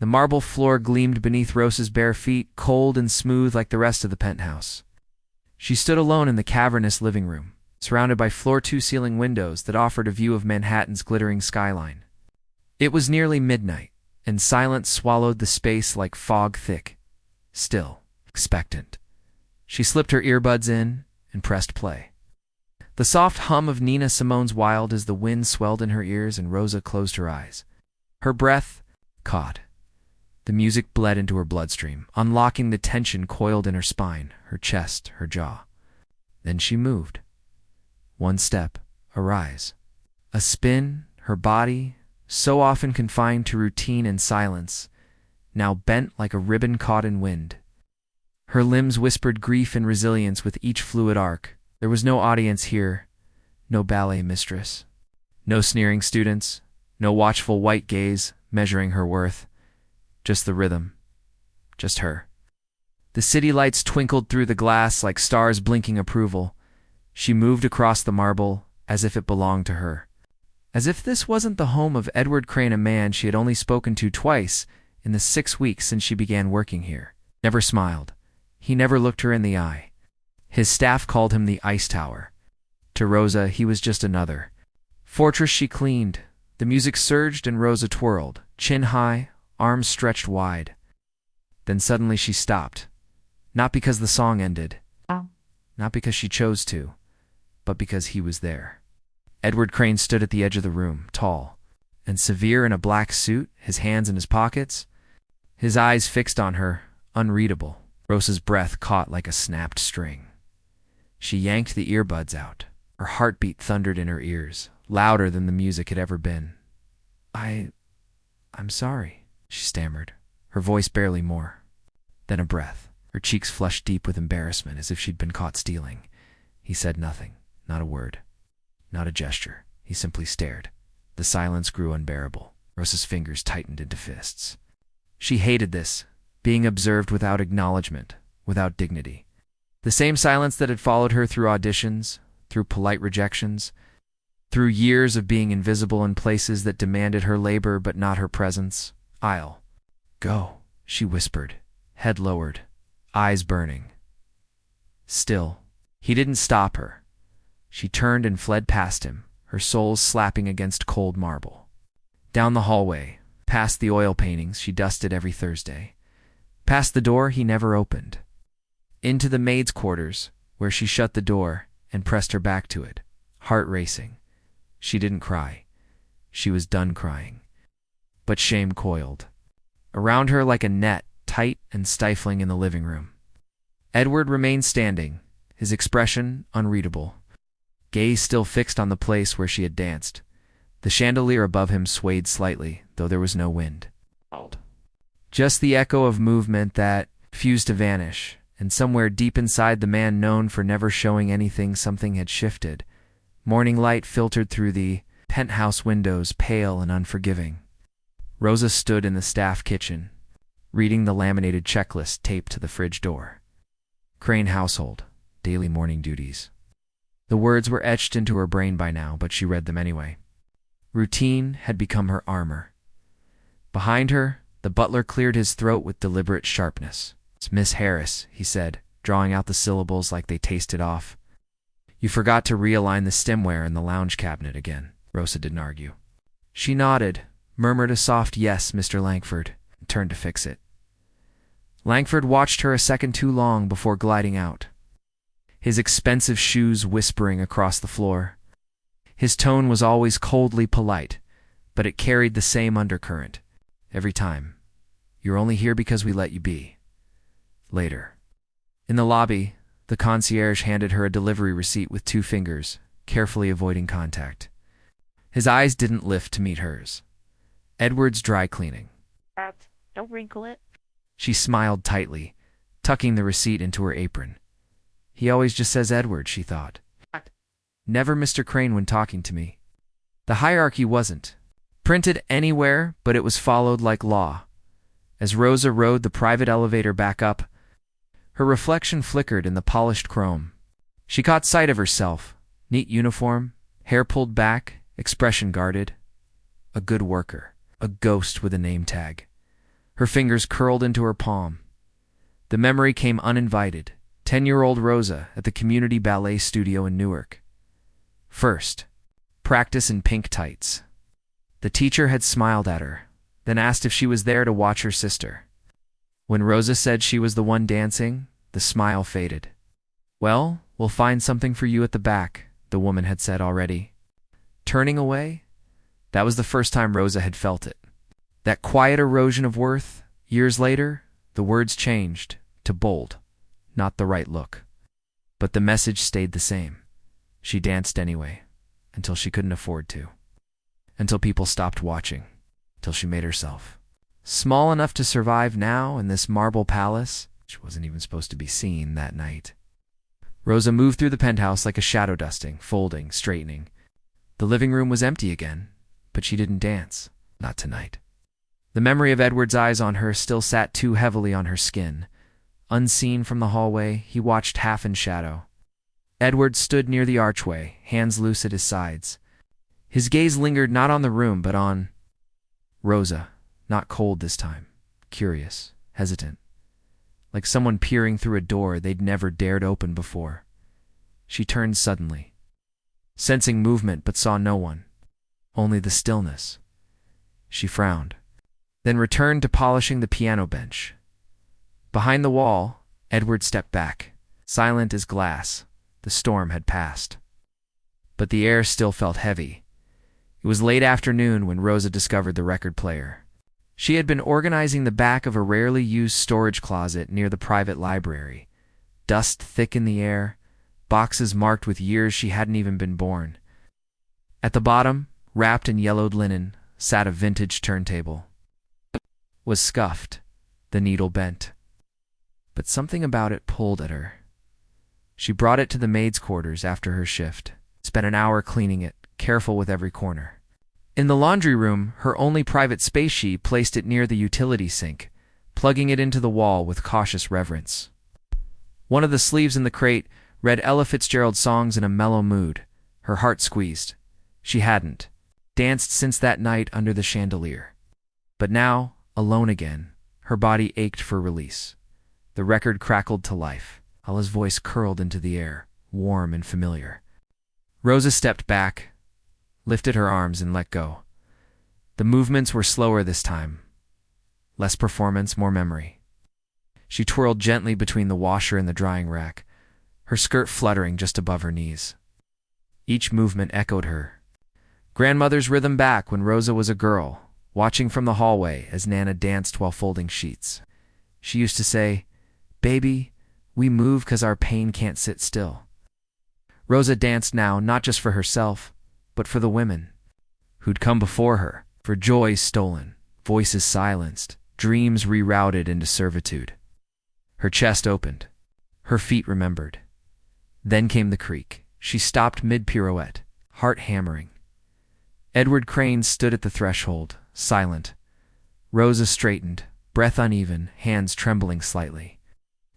The marble floor gleamed beneath Rosa's bare feet, cold and smooth like the rest of the penthouse. She stood alone in the cavernous living room, surrounded by floor-to-ceiling windows that offered a view of Manhattan's glittering skyline. It was nearly midnight, and silence swallowed the space like fog thick, still, expectant. She slipped her earbuds in and pressed play. The soft hum of Nina Simone's Wild as the wind swelled in her ears, and Rosa closed her eyes. Her breath caught. The music bled into her bloodstream, unlocking the tension coiled in her spine, her chest, her jaw. Then she moved. One step, a rise. A spin, her body, so often confined to routine and silence, now bent like a ribbon caught in wind. Her limbs whispered grief and resilience with each fluid arc. There was no audience here, no ballet mistress, no sneering students, no watchful white gaze measuring her worth. Just the rhythm. Just her. The city lights twinkled through the glass like stars blinking approval. She moved across the marble as if it belonged to her. As if this wasn't the home of Edward Crane, a man she had only spoken to twice in the 6 weeks since she began working here. Never smiled. He never looked her in the eye. His staff called him the Ice Tower. To Rosa, he was just another fortress she cleaned. The music surged and Rosa twirled, chin high, arms stretched wide. Then suddenly she stopped. Not because the song ended. Not because she chose to, but because he was there. Edward Crane stood at the edge of the room, tall and severe in a black suit, his hands in his pockets, his eyes fixed on her, unreadable. Rosa's breath caught like a snapped string. She yanked the earbuds out. Her heartbeat thundered in her ears, louder than the music had ever been. I'm sorry, she stammered, her voice barely more. Then a breath. Her cheeks flushed deep with embarrassment, as if she'd been caught stealing. He said nothing, not a word, not a gesture. He simply stared. The silence grew unbearable. Rosa's fingers tightened into fists. She hated this, being observed without acknowledgement, without dignity. The same silence that had followed her through auditions, through polite rejections, through years of being invisible in places that demanded her labor but not her presence. "I'll go," she whispered, head lowered, eyes burning. Still, he didn't stop her. She turned and fled past him, her soles slapping against cold marble. Down the hallway, past the oil paintings she dusted every Thursday, past the door he never opened, into the maid's quarters, where she shut the door and pressed her back to it, heart racing. She didn't cry. She was done crying. But shame coiled around her like a net, tight and stifling in the living room. Edward remained standing, his expression unreadable, gaze still fixed on the place where she had danced. The chandelier above him swayed slightly, though there was no wind. Just the echo of movement that refused to vanish, and somewhere deep inside the man known for never showing anything, something had shifted. Morning light filtered through the penthouse windows, pale and unforgiving. Rosa stood in the staff kitchen, reading the laminated checklist taped to the fridge door. Crane household, daily morning duties. The words were etched into her brain by now, but she read them anyway. Routine had become her armor. Behind her, the butler cleared his throat with deliberate sharpness. "It's Miss Harris," he said, drawing out the syllables like they tasted off. "You forgot to realign the stemware in the lounge cabinet again." Rosa didn't argue. She nodded, murmured a soft "yes, Mr. Langford," and turned to fix it. Langford watched her a second too long before gliding out, his expensive shoes whispering across the floor. His tone was always coldly polite, but it carried the same undercurrent. Every time. "You're only here because we let you be. Later." In the lobby, the concierge handed her a delivery receipt with 2 fingers, carefully avoiding contact. His eyes didn't lift to meet hers. "Edward's dry cleaning." Don't wrinkle it. She smiled tightly, tucking the receipt into her apron. He always just says Edward, she thought. Never Mr. Crane when talking to me. The hierarchy wasn't printed anywhere, but it was followed like law. As Rosa rode the private elevator back up, her reflection flickered in the polished chrome. She caught sight of herself, neat uniform, hair pulled back, expression guarded. A good worker, a ghost with a name tag. Her fingers curled into her palm. The memory came uninvited. 10-year-old Rosa at the community ballet studio in Newark. First, practice in pink tights. The teacher had smiled at her, then asked if she was there to watch her sister. When Rosa said she was the one dancing, the smile faded. "Well, we'll find something for you at the back," the woman had said already. Turning away? That was the first time Rosa had felt it. That quiet erosion of worth. Years later, the words changed to bold. Not the right look. But the message stayed the same. She danced anyway, until she couldn't afford to. Until people stopped watching. Till she made herself small enough to survive now in this marble palace. She wasn't even supposed to be seen that night. Rosa moved through the penthouse like a shadow dusting, folding, straightening. The living room was empty again, but she didn't dance. Not tonight. The memory of Edward's eyes on her still sat too heavily on her skin. Unseen from the hallway, he watched half in shadow. Edward stood near the archway, hands loose at his sides. His gaze lingered not on the room, but on Rosa, not cold this time, curious, hesitant, like someone peering through a door they'd never dared open before. She turned suddenly, sensing movement but saw no one, only the stillness. She frowned, then returned to polishing the piano bench. Behind the wall, Edward stepped back, silent as glass. The storm had passed. But the air still felt heavy. It was late afternoon when Rosa discovered the record player. She had been organizing the back of a rarely used storage closet near the private library. Dust thick in the air, boxes marked with years she hadn't even been born. At the bottom, wrapped in yellowed linen, sat a vintage turntable. It was scuffed, the needle bent. But something about it pulled at her. She brought it to the maid's quarters after her shift, spent an hour cleaning it, careful with every corner. In the laundry room, her only private space, she placed it near the utility sink, plugging it into the wall with cautious reverence. One of the sleeves in the crate read Ella Fitzgerald's songs in a mellow mood. Her heart squeezed. She hadn't danced since that night under the chandelier. But now, alone again, her body ached for release. The record crackled to life. Ella's voice curled into the air, warm and familiar. Rosa stepped back, lifted her arms and let go. The movements were slower this time. Less performance, more memory. She twirled gently between the washer and the drying rack, her skirt fluttering just above her knees. Each movement echoed her grandmother's rhythm back when Rosa was a girl, watching from the hallway as Nana danced while folding sheets. She used to say, "Baby, we move 'cause our pain can't sit still." Rosa danced now not just for herself, but for the women who'd come before her, for joys stolen, voices silenced, dreams rerouted into servitude. Her chest opened. Her feet remembered. Then came the creak. She stopped mid-pirouette, heart hammering. Edward Crane stood at the threshold, silent. Rosa straightened, breath uneven, hands trembling slightly.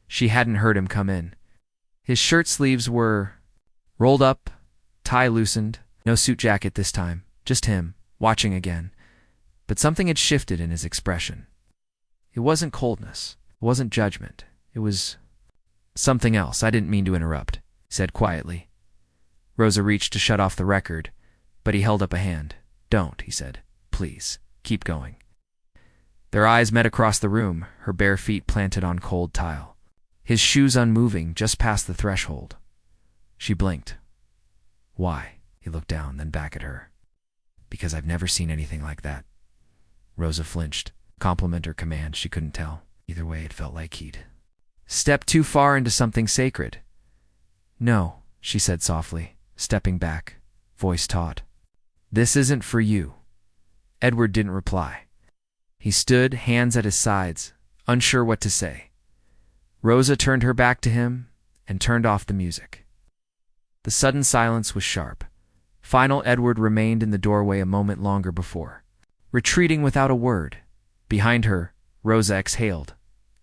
She hadn't heard him come in. His shirt sleeves were rolled up, tie loosened, no suit jacket this time, just him, watching again. But something had shifted in his expression. It wasn't coldness, it wasn't judgment, it was something else. "I didn't mean to interrupt," he said quietly. Rosa reached to shut off the record, but he held up a hand. "Don't," he said. "Please, keep going." Their eyes met across the room, her bare feet planted on cold tile. His shoes unmoving just past the threshold. She blinked. "Why?" He looked down, then back at her. "Because I've never seen anything like that." Rosa flinched. Compliment or command, she couldn't tell. Either way, it felt like he'd stepped too far into something sacred. "No," she said softly, stepping back, voice taut. "This isn't for you." Edward didn't reply. He stood, hands at his sides, unsure what to say. Rosa turned her back to him and turned off the music. The sudden silence was sharp. Final Edward remained in the doorway a moment longer before, retreating without a word. Behind her, Rosa exhaled,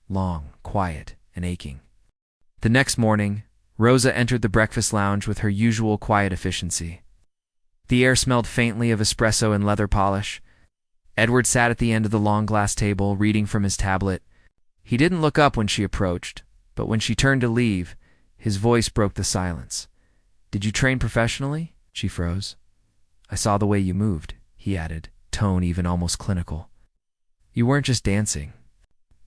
long, quiet, and aching. The next morning, Rosa entered the breakfast lounge with her usual quiet efficiency. The air smelled faintly of espresso and leather polish. Edward sat at the end of the long glass table, reading from his tablet. He didn't look up when she approached, but when she turned to leave, his voice broke the silence. "Did you train professionally?" She froze. "I saw the way you moved," he added, tone even almost clinical. "You weren't just dancing.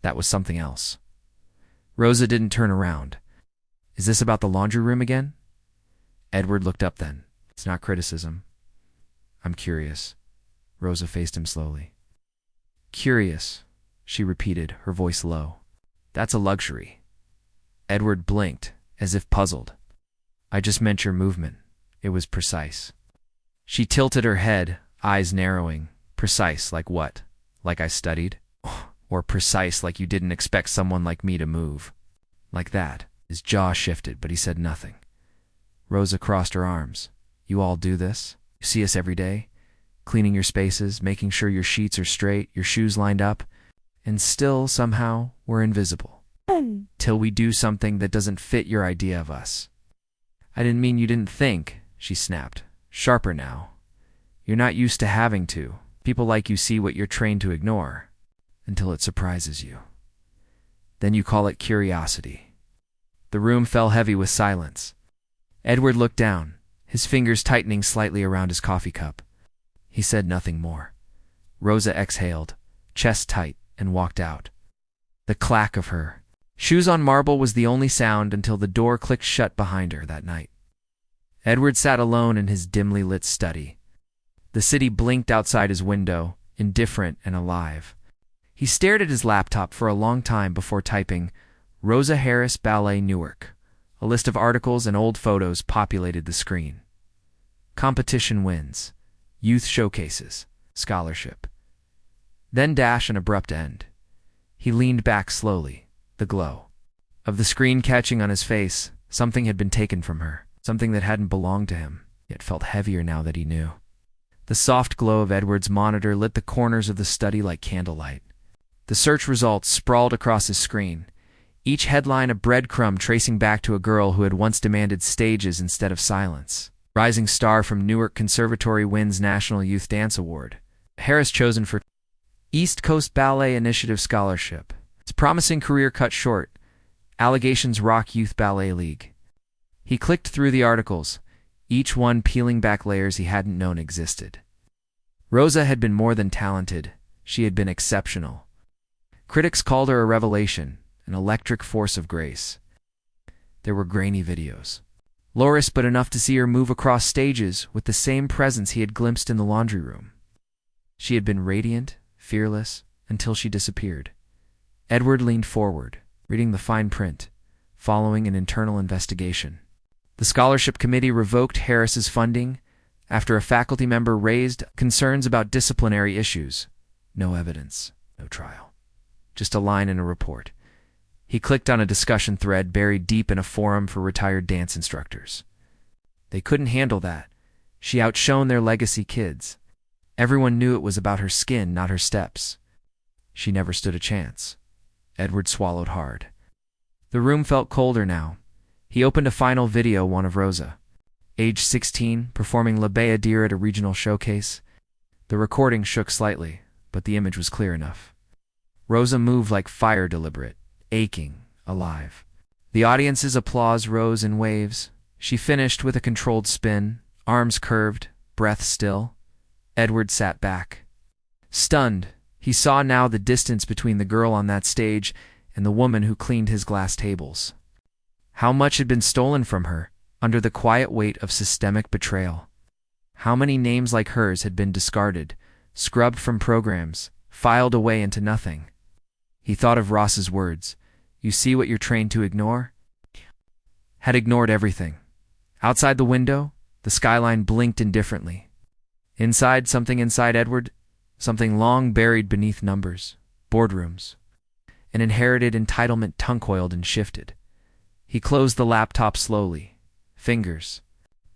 That was something else." Rosa didn't turn around. "Is this about the laundry room again?" Edward looked up then. "It's not criticism. I'm curious." Rosa faced him slowly. "Curious," she repeated, her voice low. "That's a luxury." Edward blinked, as if puzzled. "I just meant your movement. It was precise." She tilted her head, eyes narrowing. "Precise like what? Like I studied? Or precise like you didn't expect someone like me to move?" "Like that." His jaw shifted, but he said nothing. Rosa crossed her arms. "You all do this? You see us every day? Cleaning your spaces, making sure your sheets are straight, your shoes lined up, and still, somehow, we're invisible. Till we do something that doesn't fit your idea of us." "I didn't mean you didn't think," she snapped. "Sharper now. You're not used to having to. People like you see what you're trained to ignore, until it surprises you. Then you call it curiosity." The room fell heavy with silence. Edward looked down, his fingers tightening slightly around his coffee cup. He said nothing more. Rosa exhaled, chest tight, and walked out. The clack of her shoes on marble was the only sound until the door clicked shut behind her that night. Edward sat alone in his dimly lit study. The city blinked outside his window, indifferent and alive. He stared at his laptop for a long time before typing, "Rosa Harris Ballet Newark." A list of articles and old photos populated the screen. Competition wins. Youth showcases. Scholarship. Then dash an abrupt end. He leaned back slowly, the glow of the screen catching on his face. Something had been taken from her, something that hadn't belonged to him, yet felt heavier now that he knew. The soft glow of Edward's monitor lit the corners of the study like candlelight. The search results sprawled across his screen, each headline a breadcrumb tracing back to a girl who had once demanded stages instead of silence. Rising star from Newark Conservatory wins National Youth Dance Award. Harris chosen for East Coast Ballet Initiative Scholarship. His promising career cut short. Allegations rock Youth Ballet League. He clicked through the articles, each one peeling back layers he hadn't known existed. Rosa had been more than talented. She had been exceptional. Critics called her a revelation, an electric force of grace. There were grainy videos. Loris, but enough to see her move across stages with the same presence he had glimpsed in the laundry room. She had been radiant, fearless, until she disappeared. Edward leaned forward, reading the fine print, following an internal investigation. The scholarship committee revoked Harris's funding after a faculty member raised concerns about disciplinary issues. No evidence, no trial. Just a line in a report. He clicked on a discussion thread buried deep in a forum for retired dance instructors. They couldn't handle that. She outshone their legacy kids. Everyone knew it was about her skin, not her steps. She never stood a chance. Edward swallowed hard. The room felt colder now. He opened a final video, one of Rosa. Age 16, performing La Bayadere at a regional showcase. The recording shook slightly, but the image was clear enough. Rosa moved like fire, deliberate, aching, alive. The audience's applause rose in waves. She finished with a controlled spin, arms curved, breath still. Edward sat back. Stunned, he saw now the distance between the girl on that stage and the woman who cleaned his glass tables. How much had been stolen from her, under the quiet weight of systemic betrayal? How many names like hers had been discarded, scrubbed from programs, filed away into nothing? He thought of Ross's words, "You see what you're trained to ignore?" Had ignored everything. Outside the window, the skyline blinked indifferently. Inside, something inside Edward, something long buried beneath numbers, boardrooms. An inherited entitlement tongue-coiled and shifted. He closed the laptop slowly, fingers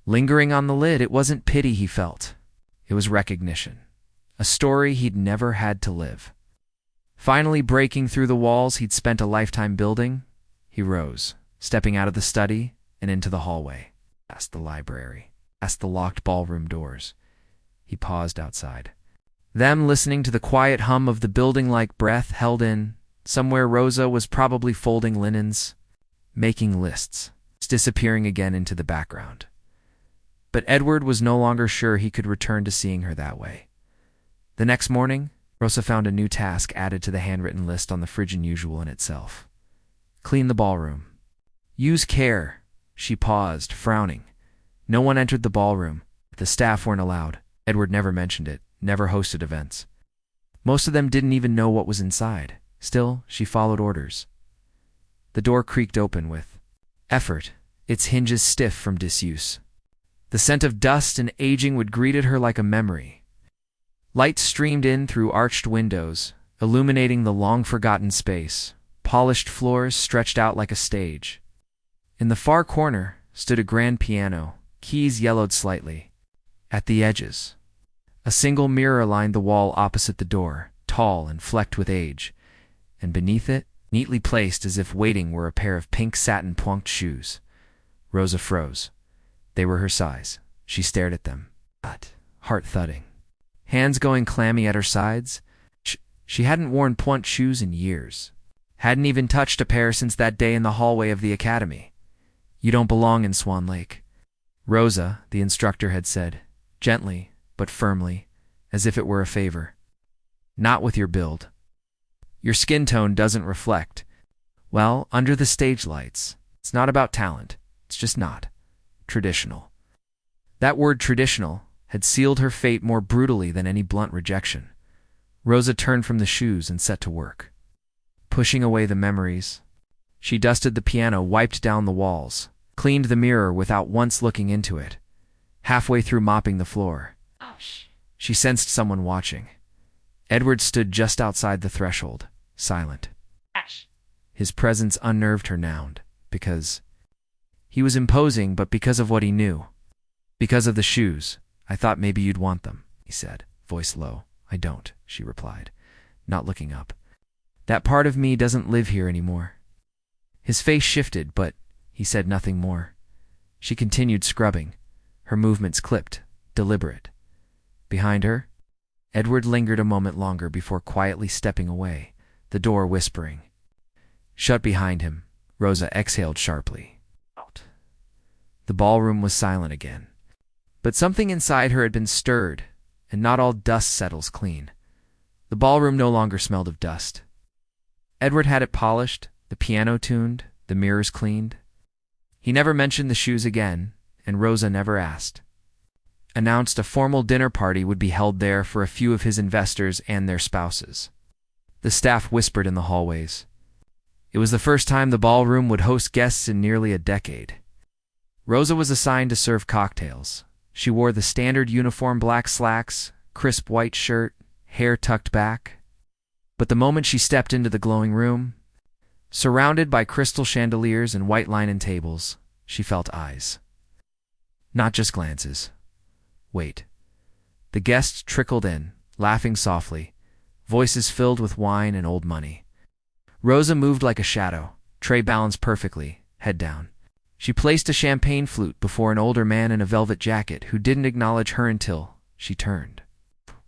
lingering on the lid. It wasn't pity he felt. It was recognition. A story he'd never had to live. Finally breaking through the walls he'd spent a lifetime building, he rose, stepping out of the study and into the hallway, past the library, past the locked ballroom doors. He paused outside. Them listening to the quiet hum of the building like breath held in. Somewhere Rosa was probably folding linens, making lists, disappearing again into the background. But Edward was no longer sure he could return to seeing her that way. The next morning, Rosa found a new task added to the handwritten list on the fridge unusual in itself. Clean the ballroom. Use care. She paused, frowning. No one entered the ballroom. The staff weren't allowed. Edward never mentioned it, never hosted events. Most of them didn't even know what was inside. Still, she followed orders. The door creaked open with effort, its hinges stiff from disuse. The scent of dust and aging would greeted her like a memory. Light streamed in through arched windows, illuminating the long-forgotten space. Polished floors stretched out like a stage. In the far corner stood a grand piano, keys yellowed slightly. At the edges, a single mirror lined the wall opposite the door, tall and flecked with age, and beneath it, neatly placed as if waiting, were a pair of pink satin poinced shoes. Rosa froze. They were her size. She stared at them, heart thudding. Hands going clammy at her sides. She hadn't worn pointe shoes in years. Hadn't even touched a pair since that day in the hallway of the academy. You don't belong in Swan Lake. Rosa, the instructor had said, gently but firmly, as if it were a favor. Not with your build. Your skin tone doesn't reflect. Well, under the stage lights, it's not about talent. It's just not traditional. That word traditional had sealed her fate more brutally than any blunt rejection. Rosa turned from the shoes and set to work. Pushing away the memories, she dusted the piano, wiped down the walls, cleaned the mirror without once looking into it. Halfway through mopping the floor, she sensed someone watching. Edward stood just outside the threshold, silent. His presence unnerved her now, because he was imposing, but because of what he knew. Because of the shoes. I thought maybe you'd want them, he said, voice low. I don't, she replied, not looking up. That part of me doesn't live here anymore. His face shifted, but he said nothing more. She continued scrubbing, her movements clipped, deliberate. Behind her, Edward lingered a moment longer before quietly stepping away, the door whispering. Shut behind him. Rosa exhaled sharply. Out. The ballroom was silent again. But something inside her had been stirred, and not all dust settles clean. The ballroom no longer smelled of dust. Edward had it polished, the piano tuned, the mirrors cleaned. He never mentioned the shoes again, and Rosa never asked. Announced a formal dinner party would be held there for a few of his investors and their spouses. The staff whispered in the hallways. It was the first time the ballroom would host guests in nearly a decade. Rosa was assigned to serve cocktails. She wore the standard uniform black slacks, crisp white shirt, hair tucked back. But the moment she stepped into the glowing room, surrounded by crystal chandeliers and white linen tables, she felt eyes. Not just glances. Wait. The guests trickled in, laughing softly, voices filled with wine and old money. Rosa moved like a shadow, tray balanced perfectly, head down. She placed a champagne flute before an older man in a velvet jacket who didn't acknowledge her until she turned.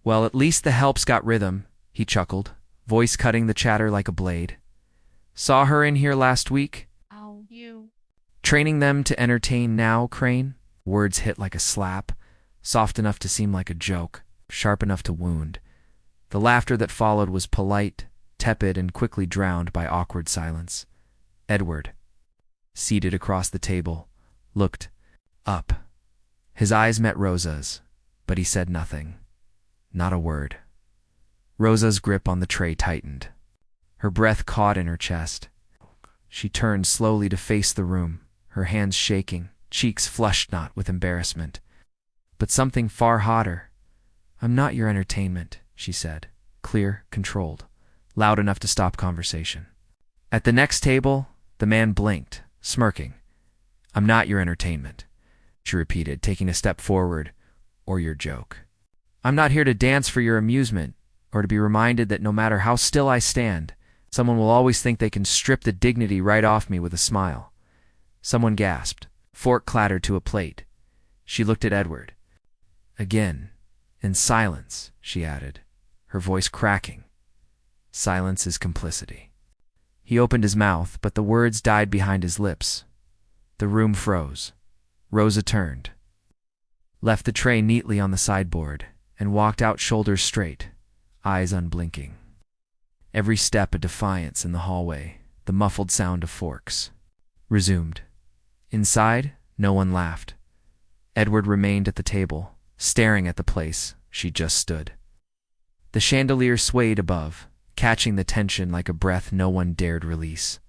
Well, at least the help's got rhythm, he chuckled, voice cutting the chatter like a blade. Saw her in here last week? Oh, you. Training them to entertain now, Crane? Words hit like a slap, soft enough to seem like a joke, sharp enough to wound. The laughter that followed was polite, tepid, and quickly drowned by awkward silence. Edward, seated across the table, looked up. His eyes met Rosa's, but he said nothing. Not a word. Rosa's grip on the tray tightened. Her breath caught in her chest. She turned slowly to face the room, her hands shaking, cheeks flushed not with embarrassment, but something far hotter. I'm not your entertainment, she said, clear, controlled, loud enough to stop conversation. At the next table, the man blinked, smirking. I'm not your entertainment, she repeated, taking a step forward, or your joke. I'm not here to dance for your amusement, or to be reminded that no matter how still I stand, someone will always think they can strip the dignity right off me with a smile. Someone gasped. Fork clattered to a plate. She looked at Edward. Again, in silence, she added, her voice cracking. Silence is complicity. He opened his mouth, but the words died behind his lips. The room froze. Rosa turned, left the tray neatly on the sideboard, and walked out shoulders straight, eyes unblinking. Every step a defiance in the hallway, the muffled sound of forks. Resumed. Inside, no one laughed. Edward remained at the table, staring at the place she'd just stood. The chandelier swayed above, catching the tension like a breath no one dared release.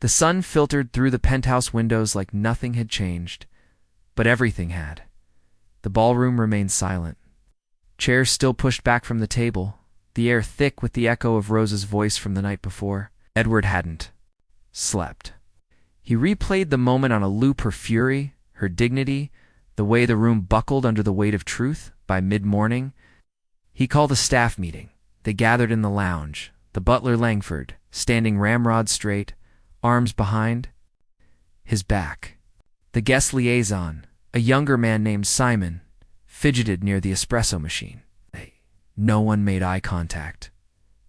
The sun filtered through the penthouse windows like nothing had changed, but everything had. The ballroom remained silent. Chairs still pushed back from the table, the air thick with the echo of Rosa's voice from the night before. Edward hadn't slept. He replayed the moment on a loop, her fury, her dignity, the way the room buckled under the weight of truth. By mid-morning, he called a staff meeting. They gathered in the lounge, the butler Langford, standing ramrod straight, arms behind his back. The guest liaison, a younger man named Simon, fidgeted near the espresso machine. No one made eye contact.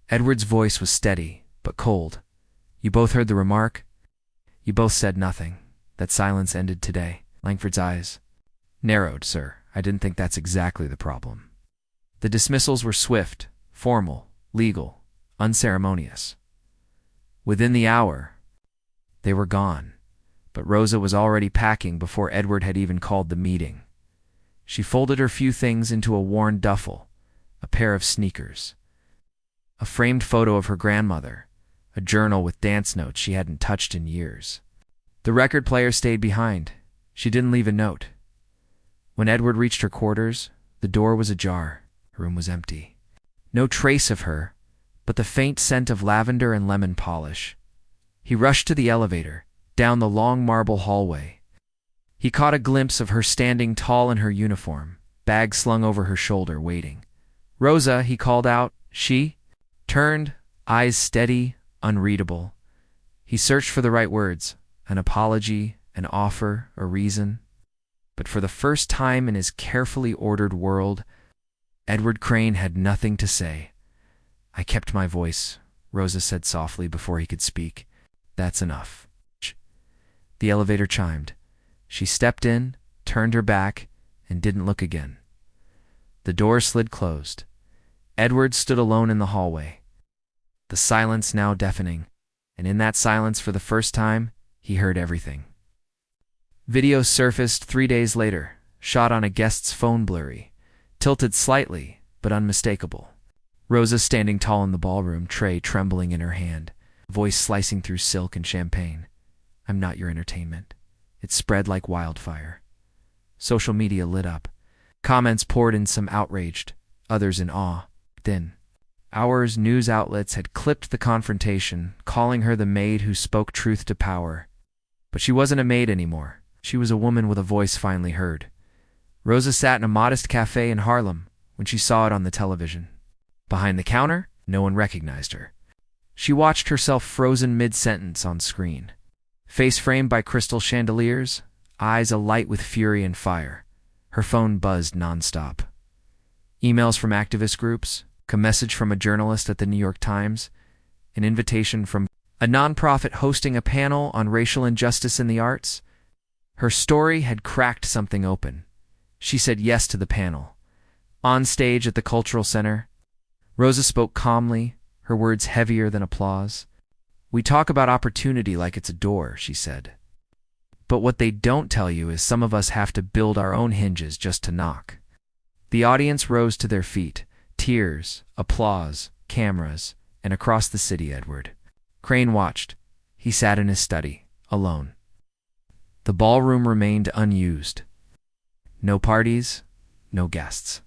Edward's voice was steady, but cold. You both heard the remark? You both said nothing. That silence ended today. Langford's eyes narrowed. Sir, I didn't think that's exactly the problem. The dismissals were swift, formal, legal, unceremonious. Within the hour, they were gone, but Rosa was already packing before Edward had even called the meeting. She folded her few things into a worn duffel, a pair of sneakers, a framed photo of her grandmother, a journal with dance notes she hadn't touched in years. The record player stayed behind. She didn't leave a note. When Edward reached her quarters, the door was ajar. Her room was empty. No trace of her, but the faint scent of lavender and lemon polish. He rushed to the elevator, down the long marble hallway. He caught a glimpse of her standing tall in her uniform, bag slung over her shoulder, waiting. Rosa, he called out. She turned, eyes steady, unreadable. He searched for the right words, an apology, an offer, a reason. But for the first time in his carefully ordered world, Edward Crane had nothing to say. I kept my voice, Rosa said softly before he could speak. That's enough. The elevator chimed. She stepped in, turned her back, and didn't look again. The door slid closed. Edward stood alone in the hallway, the silence now deafening, and in that silence, for the first time, he heard everything. Video surfaced 3 days later, shot on a guest's phone, blurry, tilted slightly, but unmistakable. Rosa standing tall in the ballroom, tray trembling in her hand, voice slicing through silk and champagne. I'm not your entertainment. It spread like wildfire. Social media lit up. Comments poured in, some outraged, others in awe. Then, hours news outlets had clipped the confrontation, calling her the maid who spoke truth to power. But she wasn't a maid anymore. She was a woman with a voice finally heard. Rosa sat in a modest cafe in Harlem when she saw it on the television. Behind the counter, no one recognized her. She watched herself frozen mid-sentence on screen. Face framed by crystal chandeliers, eyes alight with fury and fire. Her phone buzzed nonstop. Emails from activist groups, a message from a journalist at the New York Times, an invitation from a nonprofit hosting a panel on racial injustice in the arts. Her story had cracked something open. She said yes to the panel. On stage at the Cultural Center, Rosa spoke calmly, her words heavier than applause. We talk about opportunity like it's a door, she said. But what they don't tell you is some of us have to build our own hinges just to knock. The audience rose to their feet. Tears, applause, cameras, and across the city, Edward Crane watched. He sat in his study, alone. The ballroom remained unused. No parties, no guests.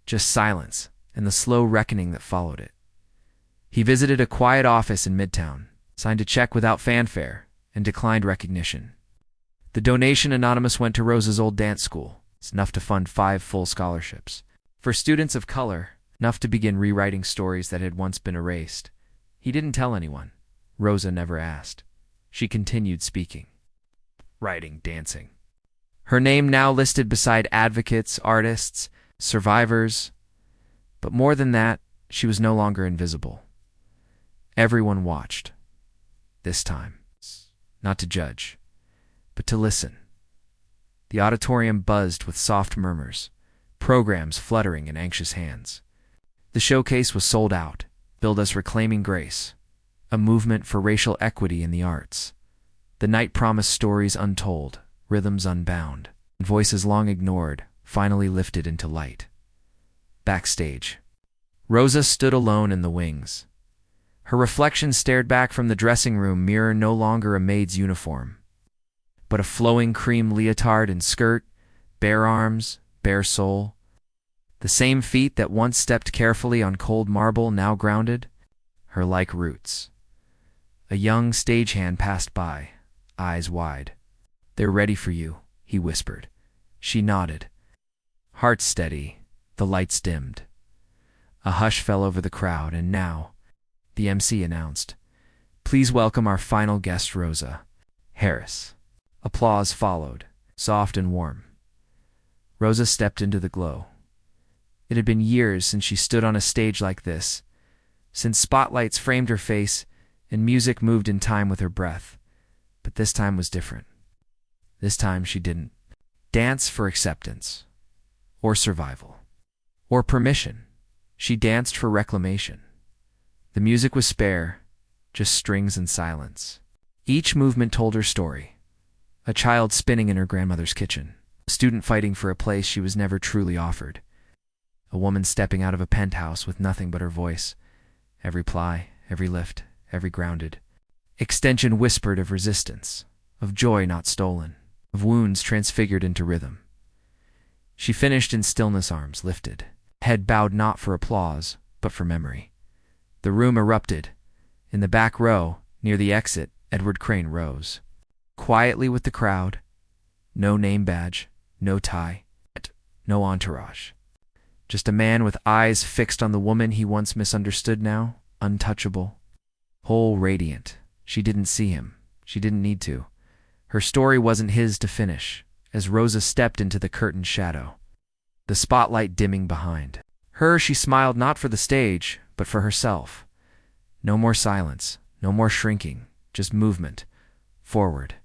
Just silence and the slow reckoning that followed it. He visited a quiet office in Midtown, signed a check without fanfare, and declined recognition. The donation anonymous went to Rosa's old dance school. It's enough to fund 5 full scholarships. For students of color, enough to begin rewriting stories that had once been erased. He didn't tell anyone. Rosa never asked. She continued speaking. Writing, dancing. Her name now listed beside advocates, artists, survivors. But more than that, She was no longer invisible. Everyone watched. This time, not to judge, but to listen. The auditorium buzzed with soft murmurs, programs fluttering in anxious hands. The showcase was sold out, billed as Reclaiming Grace, a movement for racial equity in the arts. The night promised stories untold, rhythms unbound, and voices long ignored, finally lifted into light. Backstage, Rosa stood alone in the wings. Her reflection stared back from the dressing room mirror, no longer a maid's uniform, but a flowing cream leotard and skirt, bare arms, bare soul. The same feet that once stepped carefully on cold marble now grounded, her like roots. A young stagehand passed by, eyes wide. "They're ready for you," he whispered. She nodded. Heart steady, the lights dimmed. A hush fell over the crowd, and now, the MC announced, "Please welcome our final guest, Rosa Harris." Applause followed, soft and warm. Rosa stepped into the glow. It had been years since she stood on a stage like this, since spotlights framed her face and music moved in time with her breath. But this time was different. This time she didn't dance for acceptance, or survival, or permission. She danced for reclamation. The music was spare, just strings and silence. Each movement told her story. A child spinning in her grandmother's kitchen, a student fighting for a place she was never truly offered, a woman stepping out of a penthouse with nothing but her voice, every ply, every lift, every grounded extension whispered of resistance, of joy not stolen, of wounds transfigured into rhythm. She finished in stillness, arms lifted, head bowed not for applause, but for memory. The room erupted. In the back row, near the exit, Edward Crane rose. Quietly with the crowd, no name badge, no tie, no entourage. Just a man with eyes fixed on the woman he once misunderstood, now untouchable, whole, radiant. She didn't see him. She didn't need to. Her story wasn't his to finish, as Rosa stepped into the curtained shadow, the spotlight dimming behind her. She smiled not for the stage, but for herself. No more silence, no more shrinking, just movement, forward.